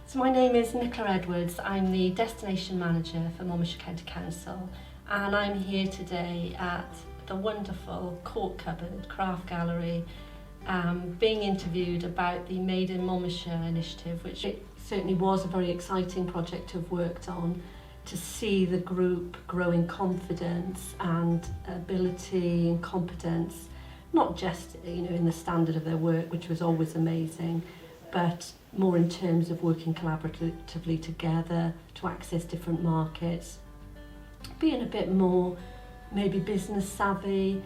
So my name is Nicola Edwards. I'm the Destination Manager for Monmouthshire County Council, and I'm here today at the wonderful Court Cupboard Craft Gallery being interviewed about the Made in Monmouthshire initiative, which it certainly was a very exciting project to have worked on, to see the group grow in confidence and ability and competence, not just in the standard of their work, which was always amazing, but more in terms of working collaboratively together to access different markets, being a bit more maybe business savvy,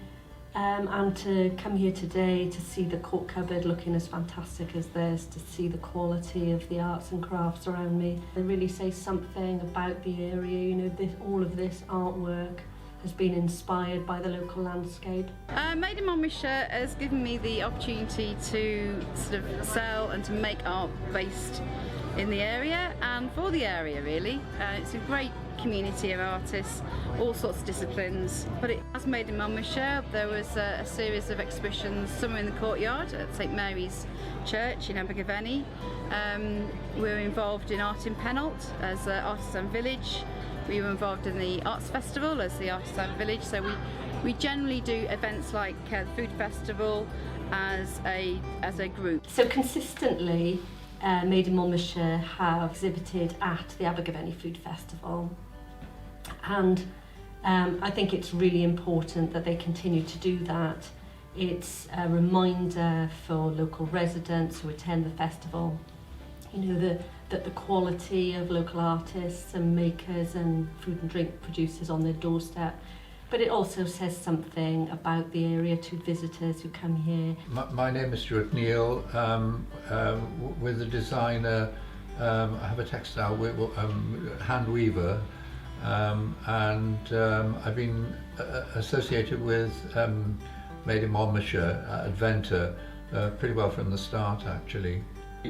and to come here today to see the Court Cupboard looking as fantastic as this, to see the quality of the arts and crafts around me. They really say something about the area. All of this artwork has been inspired by the local landscape. Made in Monmouthshire has given me the opportunity to sort of sell and to make art based in the area and for the area really. It's a great community of artists, all sorts of disciplines, but it has Made in Monmouthshire. There was a series of exhibitions, some in the courtyard at St Mary's Church in Abergavenny. We were involved in Art in Penalt as an artisan village. We were involved in the Arts Festival as the Artisan Village, so we generally do events like the Food Festival as a group. So consistently, Made in Monmouthshire have exhibited at the Abergavenny Food Festival, and I think it's really important that they continue to do that. It's a reminder for local residents who attend the festival, that the quality of local artists and makers and food and drink producers on their doorstep, but it also says something about the area to visitors who come here. My name is Stuart Neal. With the designer, I have a textile hand weaver, and I've been associated with Made in Monmouthshire at Venter pretty well from the start actually.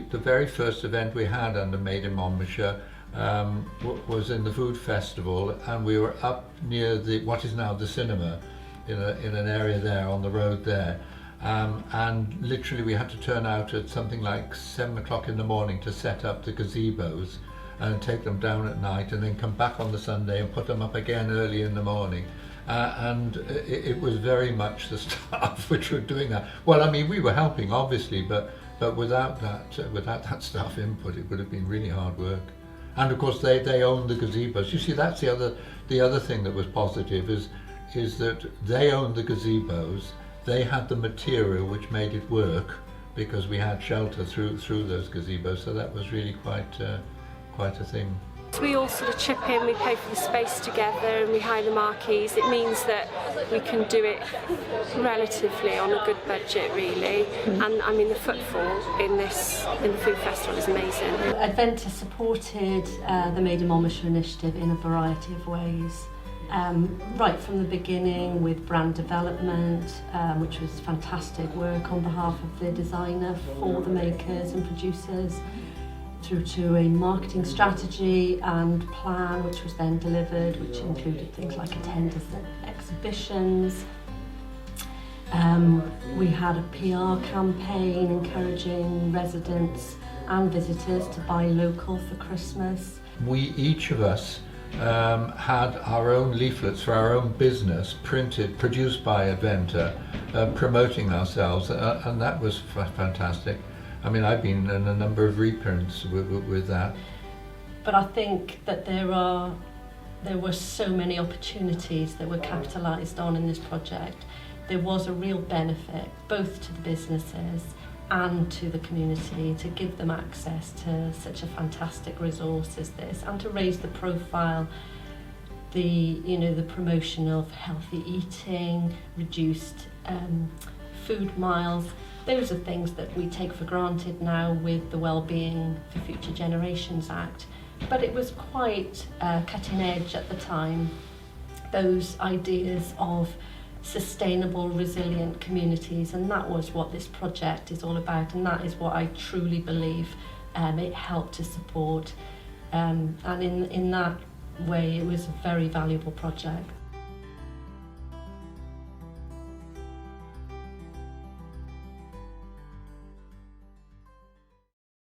The very first event we had under Made in Monmouthshire was in the Food Festival, and we were up near what is now the cinema in an area there on the road there, and literally we had to turn out at something like 7 o'clock in the morning to set up the gazebos and take them down at night, and then come back on the Sunday and put them up again early in the morning. And it was very much the staff which were doing that. Well, I mean, we were helping obviously, but without that staff input, it would have been really hard work. And of course, they own the gazebos. You see, that's the other thing that was positive is that they owned the gazebos. They had the material which made it work, because we had shelter through those gazebos. So that was really quite a thing. We all sort of chip in, we pay for the space together and we hire the marquees. It means that we can do it relatively on a good budget really. And I mean the footfall in the food festival is amazing. Adventa supported the Made in Monmouthshire initiative in a variety of ways. Right from the beginning with brand development, which was fantastic work on behalf of the designer for the makers and producers, through to a marketing strategy and plan which was then delivered, which included things like attendance at exhibitions. We had a PR campaign encouraging residents and visitors to buy local for Christmas. We, each of us, had our own leaflets for our own business produced by Adventa, promoting ourselves, and that was fantastic. I mean, I've been in a number of reprints with that. But I think that there were so many opportunities that were capitalised on in this project. There was a real benefit both to the businesses and to the community to give them access to such a fantastic resource as this, and to raise the profile, the promotion of healthy eating, reduced food miles. Those are things that we take for granted now with the Wellbeing for Future Generations Act, but it was quite cutting edge at the time. Those ideas of sustainable, resilient communities, and that was what this project is all about, and that is what I truly believe it helped to support, and in that way it was a very valuable project.